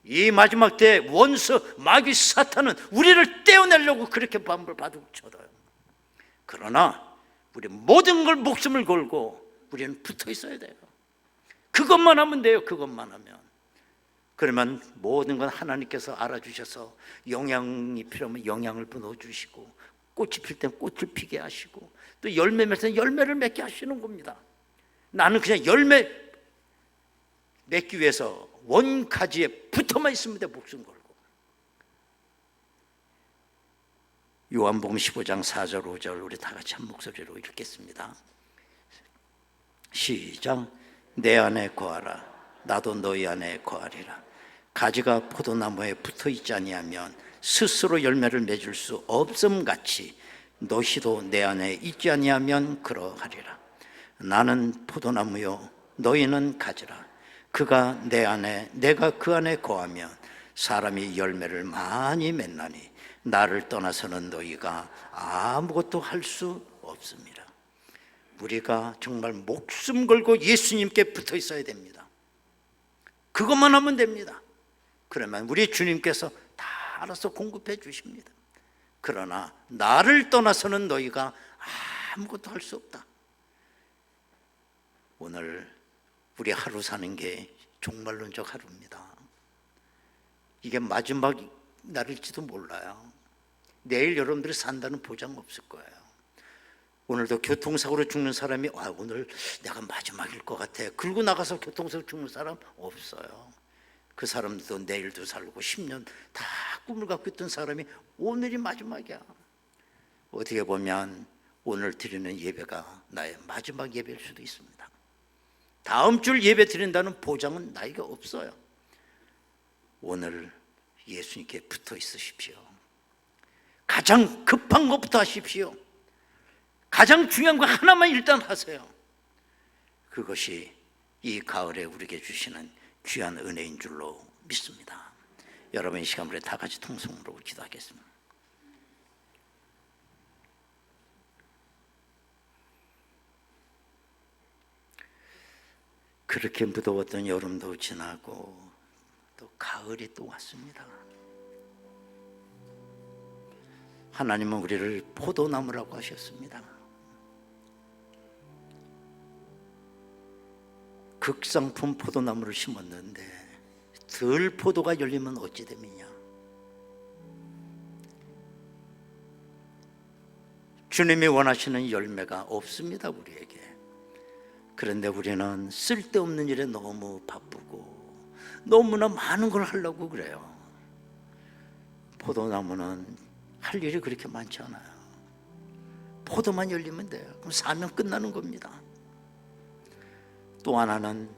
이 마지막 때 원수 마귀 사탄은 우리를 떼어내려고 그렇게 바둑 쳐요. 그러나 우리 모든 걸 목숨을 걸고 우리는 붙어 있어야 돼요. 그것만 하면 돼요. 그것만 하면. 그러면 모든 건 하나님께서 알아주셔서 영양이 필요하면 영양을 넣어주시고, 꽃이 필 땐 꽃을 피게 하시고, 또 열매 맺을 때 열매를 맺게 하시는 겁니다. 나는 그냥 열매 맺기 위해서 원가지에 붙어만 있으면 돼. 목숨 걸고. 요한복음 15장 4절 5절 우리 다 같이 한 목소리로 읽겠습니다. 시작. 내 안에 거하라. 나도 너희 안에 거하리라. 가지가 포도나무에 붙어 있지 아니하면 스스로 열매를 맺을 수 없음같이 너희도 내 안에 있지 아니하면 그러하리라. 나는 포도나무요 너희는 가지라. 그가 내 안에 내가 그 안에 거하면 사람이 열매를 많이 맺나니 나를 떠나서는 너희가 아무것도 할 수 없습니다. 우리가 정말 목숨 걸고 예수님께 붙어 있어야 됩니다. 그것만 하면 됩니다. 그러면 우리 주님께서 다 알아서 공급해 주십니다. 그러나 나를 떠나서는 너희가 아무것도 할 수 없다. 오늘 우리 하루 사는 게 종말론적 하루입니다. 이게 마지막 날일지도 몰라요. 내일 여러분들이 산다는 보장 없을 거예요. 오늘도 교통사고로 죽는 사람이 오늘 내가 마지막일 것 같아. 그러고 나가서 교통사고로 죽는 사람 없어요. 그 사람도 내일도 살고 10년 다 꿈을 갖고 있던 사람이 오늘이 마지막이야. 어떻게 보면 오늘 드리는 예배가 나의 마지막 예배일 수도 있습니다. 다음 줄 예배 드린다는 보장은 나에게 없어요. 오늘 예수님께 붙어 있으십시오. 가장 급한 것부터 하십시오. 가장 중요한 거 하나만 일단 하세요. 그것이 이 가을에 우리에게 주시는 귀한 은혜인 줄로 믿습니다. 여러분, 이 시간 우리 다 같이 통성으로 기도하겠습니다. 그렇게 무더웠던 여름도 지나고 또 가을이 또 왔습니다. 하나님은 우리를 포도나무라고 하셨습니다. 극상품 포도나무를 심었는데 덜 포도가 열리면 어찌 됨이냐. 주님이 원하시는 열매가 없습니다, 우리에게. 그런데 우리는 쓸데없는 일에 너무 바쁘고 너무나 많은 걸 하려고 그래요. 포도나무는 할 일이 그렇게 많지 않아요. 포도만 열리면 돼요. 그럼 사명 끝나는 겁니다. 또 하나는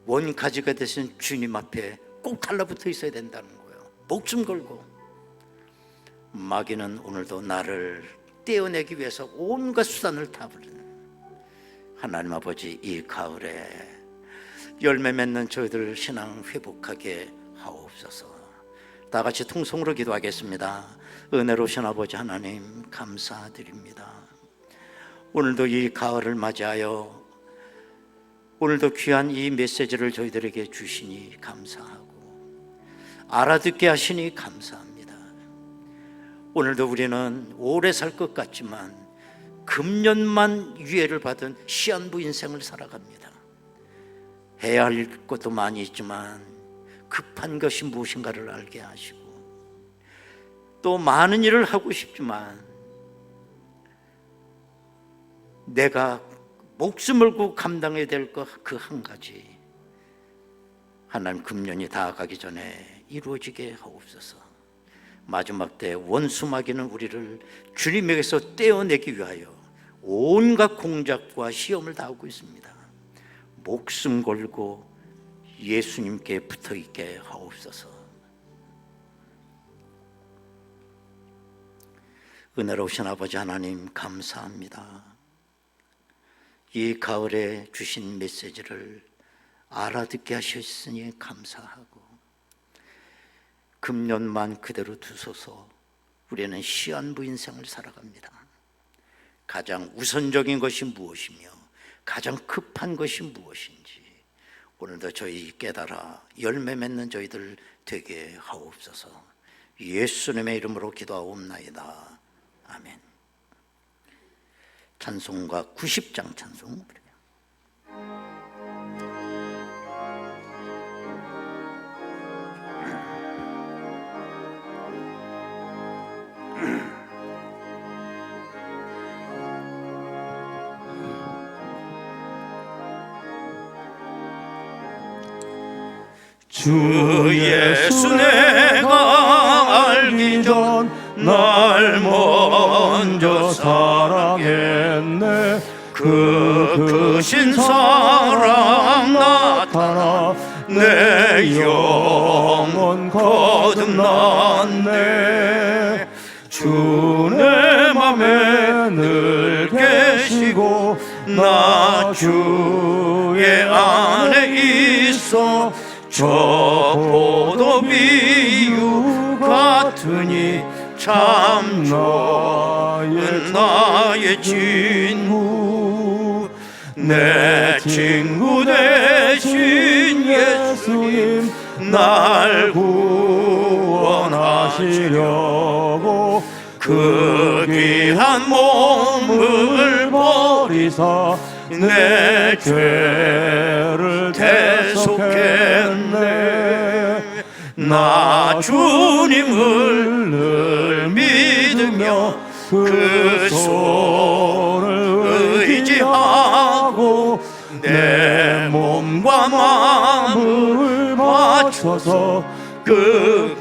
원가지가 되신 주님 앞에 꼭 달라붙어 있어야 된다는 거예요. 목숨 걸고. 마귀는 오늘도 나를 떼어내기 위해서 온갖 수단을 다 부르는 하나님 아버지, 이 가을에 열매 맺는 저희들 신앙 회복하게 하옵소서. 다 같이 통성으로 기도하겠습니다. 은혜로우신 아버지 하나님 감사드립니다. 오늘도 이 가을을 맞이하여 오늘도 귀한 이 메시지를 저희들에게 주시니 감사하고 알아듣게 하시니 감사합니다. 오늘도 우리는 오래 살 것 같지만 금년만 유예를 받은 시한부 인생을 살아갑니다. 해야 할 것도 많이 있지만 급한 것이 무엇인가를 알게 하시고 또 많은 일을 하고 싶지만 내가 목숨을 걸고 감당해야 될 것 그 한 가지 하나님 금년이 다가가기 전에 이루어지게 하옵소서. 마지막 때 원수 마귀는 우리를 주님에게서 떼어내기 위하여 온갖 공작과 시험을 다하고 있습니다. 목숨 걸고 예수님께 붙어있게 하옵소서. 은혜로우신 아버지 하나님 감사합니다. 이 가을에 주신 메시지를 알아듣게 하셨으니 감사하고 금년만 그대로 두소서. 우리는 시한부 인생을 살아갑니다. 가장 우선적인 것이 무엇이며 가장 급한 것이 무엇인지 오늘도 저희 깨달아 열매 맺는 저희들 되게 하옵소서. 예수님의 이름으로 기도하옵나이다. 아멘. 찬송가 90장 찬송. 주 예수 내가 알기 전 날 먼저 사랑했네. 그 크신 사랑 나타나 내 영혼 거듭났네. 주 내 맘에 늘 계시고 나 주의 안에 있어. 저 포도 비유 같으니 참 좋은 나의 친구. 내 친구 대신 예수님 날 구원하시려고 그 귀한 몸을 버리사 내 죄를 대속했네. 나 주님을 늘 믿으며 그 손을 의지하고 내 몸과 마음을 바쳐서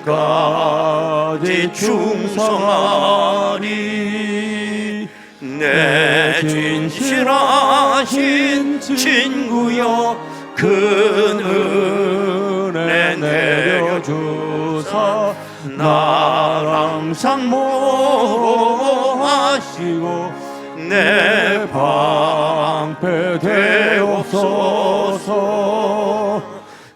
끝까지 충성하리. 내 진실하신 친구여 큰 은혜 내려주사 날 항상 보호하시고 내 방패 되옵소서.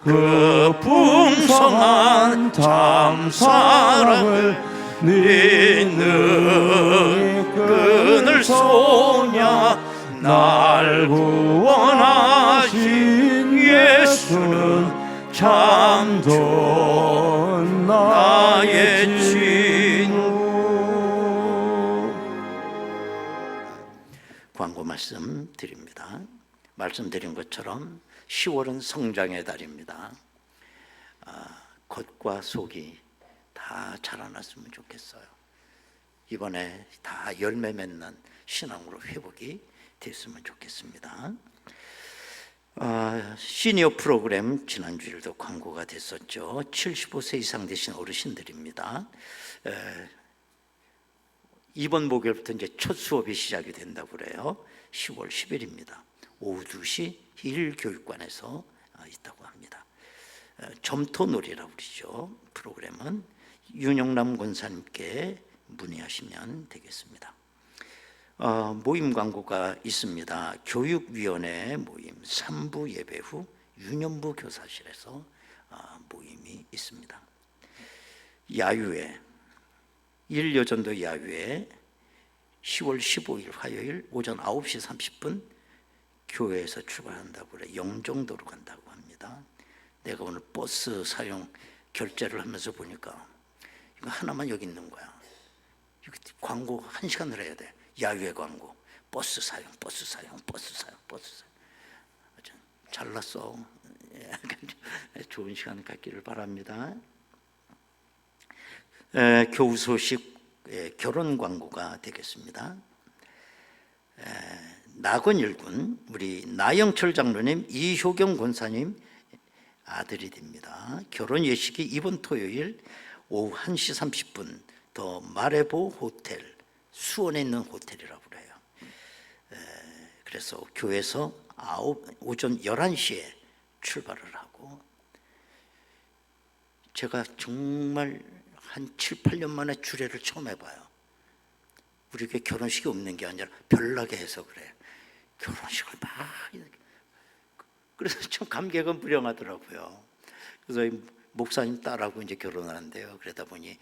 그 풍성한 참사랑을 믿는 끈을 쏘냐. 날 구원하신 예수는 참 좋은 나의 친구. 광고 말씀 드립니다. 말씀드린 것처럼 10월은 성장의 달입니다. 겉과 속이 다 자라났으면 좋겠어요. 이번에 다 열매 맺는 신앙으로 회복이 됐으면 좋겠습니다. 시니어 프로그램 지난주일도 광고가 됐었죠. 75세 이상 되신 어르신들입니다. 이번 목요일부터 이제 첫 수업이 시작이 된다고 그래요. 10월 10일입니다. 오후 2시 1교육관에서 있다고 합니다. 점토놀이라고 그러죠. 프로그램은 윤영남 권사님께 문의하시면 되겠습니다. 모임 광고가 있습니다. 교육위원회 모임 3부 예배 후 유년부 교사실에서 모임이 있습니다. 야유회, 일여전도 야유회 10월 15일 화요일 오전 9시 30분 교회에서 출발한다고 그래. 영종도로 간다고 합니다. 내가 오늘 버스 사용 결제를 하면서 보니까 이거 하나만 여기 있는 거야. 이거 광고 1시간을 해야 돼. 야유회 광고. 버스 사용, 버스 사용, 버스 사용, 버스 사용. 잘났어. 좋은 시간 갖기를 바랍니다. 교우 소식, 결혼 광고가 되겠습니다. 낙원일군 우리 나영철 장로님, 이효경 권사님 아들이 됩니다. 결혼 예식이 이번 토요일 오후 1시 30분 더 마레보 호텔, 수원에 있는 호텔이라고 그래요. 그래서 교회에서 오전 11시에 출발을 하고, 제가 정말 한 7, 8년 만에 주례를 처음 해봐요. 우리 교회 결혼식이 없는 게 아니라 별나게 해서 그래. 결혼식을 막 이렇게. 그래서 참 감개가 무량하더라고요. 그래서 목사님 딸하고 이제 결혼을 한대요. 그러다 보니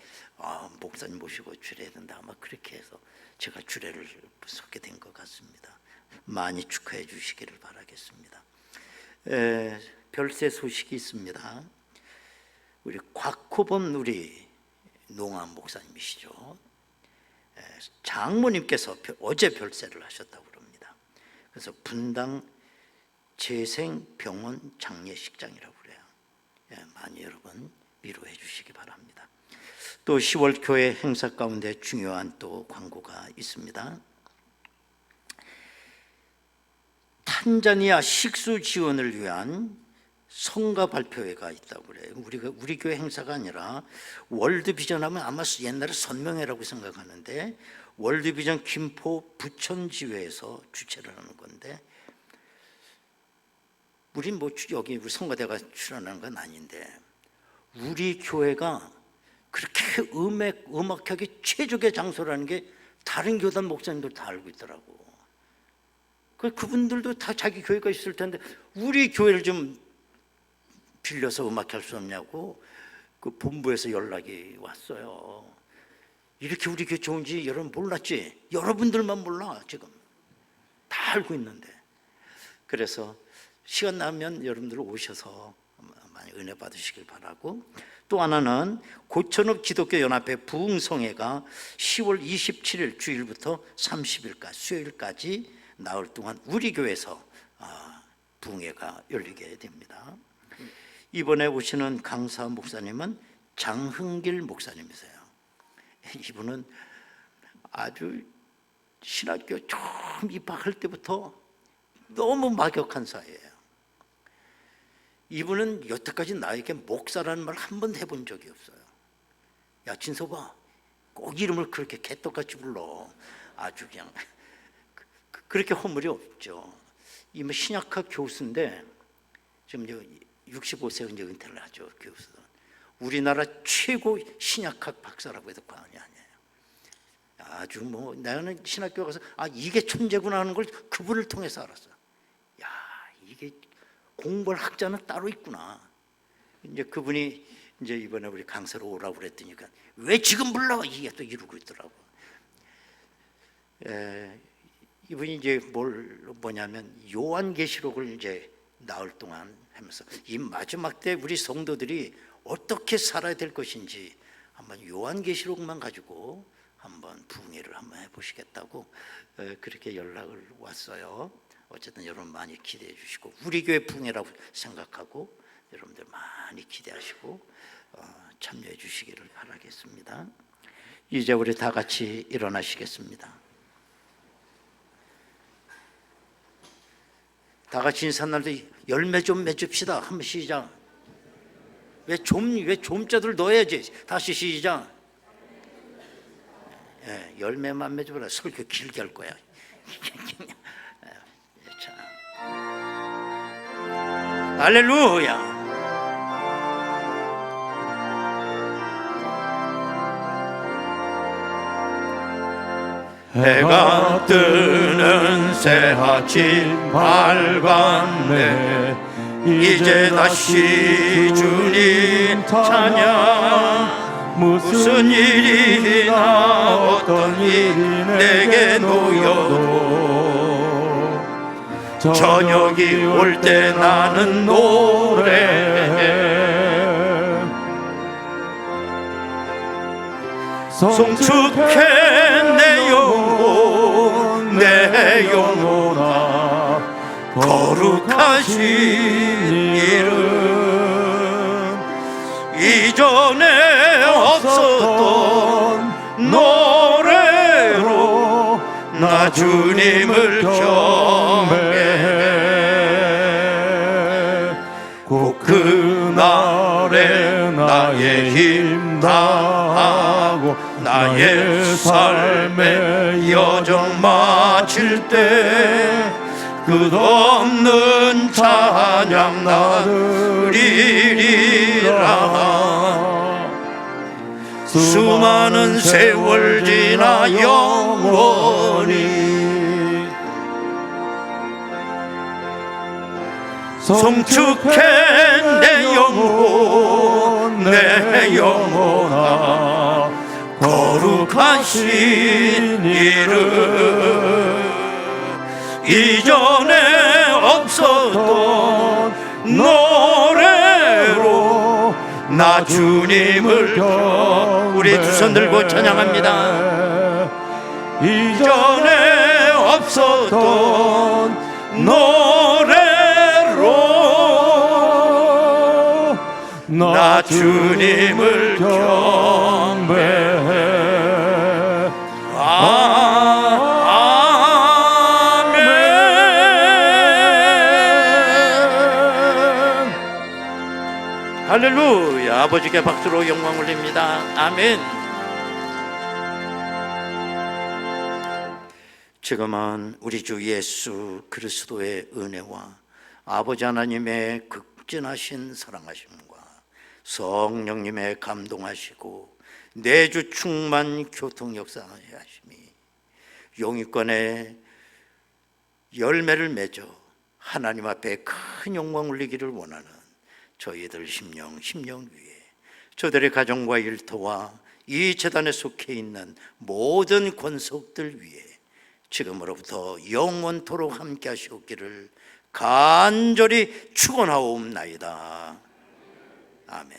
목사님 모시고 주례해야 된다. 아마 그렇게 해서 제가 주례를 서게 된 것 같습니다. 많이 축하해 주시기를 바라겠습니다. 별세 소식이 있습니다. 우리 곽호범 우리 농암 목사님이시죠. 장모님께서 어제 별세를 하셨다고 그럽니다. 그래서 분당 재생병원 장례식장이라고 그래요. 많이 여러분 위로해 주시기 바랍니다. 또 10월 교회 행사 가운데 중요한 또 광고가 있습니다. 탄자니아 식수 지원을 위한 성가 발표회가 있다고 그래요. 우리 교회 행사가 아니라 월드비전 하면 아마 옛날에 선명회라고 생각하는데, 월드비전 김포 부천지회에서 주최를 하는 건데, 우리 여기 우리 성가대가 출연하는 건 아닌데, 우리 교회가 그렇게 음악하기 최적의 장소라는 게 다른 교단 목사님들 다 알고 있더라고. 그분들도 다 자기 교회가 있을 텐데 우리 교회를 좀 빌려서 음악할 수 없냐고 그 본부에서 연락이 왔어요. 이렇게 우리 교회 좋은지 여러분 몰랐지? 여러분들만 몰라. 지금 다 알고 있는데. 그래서 시간 나면 여러분들 오셔서 많이 은혜 받으시길 바라고, 또 하나는 고천읍 기독교 연합회 부흥성회가 10월 27일 주일부터 30일까지 수요일까지 나흘 동안 우리 교회에서 부흥회가 열리게 됩니다. 이번에 오시는 강사 목사님은 장흥길 목사님이세요. 이분은 아주 신학교 처음 입학할 때부터 너무 막역한 사이예요. 이분은 여태까지 나에게 목사라는 말 한 번 해본 적이 없어요. 야 진서봐, 꼭 이름을 그렇게 개떡같이 불러. 아주 그냥 그렇게 허물이 없죠. 이분 신약학 교수인데 지금 65세 이제 은퇴를 하죠. 교수는 우리나라 최고 신약학 박사라고 해도 과언이 아니에요. 아주 나는 신학교 가서 이게 천재구나 하는 걸 그분을 통해서 알았어요. 야 이게 공부할 학자는 따로 있구나. 이제 그분이 이제 이번에 우리 강사로 오라고 그랬더니까 왜 지금 불러? 이게 또 이러고 있더라고. 이분이 이제 뭐냐면 요한계시록을 이제 나흘 동안 하면서 이 마지막 때 우리 성도들이 어떻게 살아야 될 것인지 한번 요한계시록만 가지고 한번 부흥회를 한번 해보시겠다고 그렇게 연락을 왔어요. 어쨌든 여러분 많이 기대해 주시고 우리 교회 부흥회라고 생각하고 여러분들 많이 기대하시고 참여해 주시기를 바라겠습니다. 이제 우리 다 같이 일어나시겠습니다. 다 같이 인사날도 열매 좀 맺읍시다. 한번 시작. 왜 좀자들 넣어야지. 다시 시작. 열매만 맺어보라. 설교 길게 할 거야. 자. 할렐루야. 해가 뜨는 새 아침 밝았네. 이제 다시 주님 찬양 무슨 일이나 어떤 일이 내게 놓여도 저녁이 올 때 나는 노래해 송축해 내 영혼 내 영혼아 거룩하신 이름 이전에 없었던 노래로 나 주님을 경배해 꼭 그날에 나의 힘 다하고 나의 삶의 여정 마칠 때 끝없는 찬양 나누리라 수많은 세월 지나 영원히 송축해 내 영혼 내 영혼아 거룩하신 이름 이전에 없었던 노래로 나 주님을 우리 두 손 들고 찬양합니다. 이전에 없었던 노래로 나 주님을 경배해 할렐루야. 아버지께 박수로 영광 올립니다. 아멘. 지금은 우리 주 예수 그리스도의 은혜와 아버지 하나님의 극진하신 사랑하심과 성령님의 감동하시고 내주 충만 교통 역사하심이 용의권의 열매를 맺어 하나님 앞에 큰 영광 올리기를 원하는 저희들 심령 위에 저들의 가정과 일터와 이 재단에 속해 있는 모든 권속들 위에 지금으로부터 영원토록 함께 하시옵기를 간절히 축원하옵나이다. 아멘.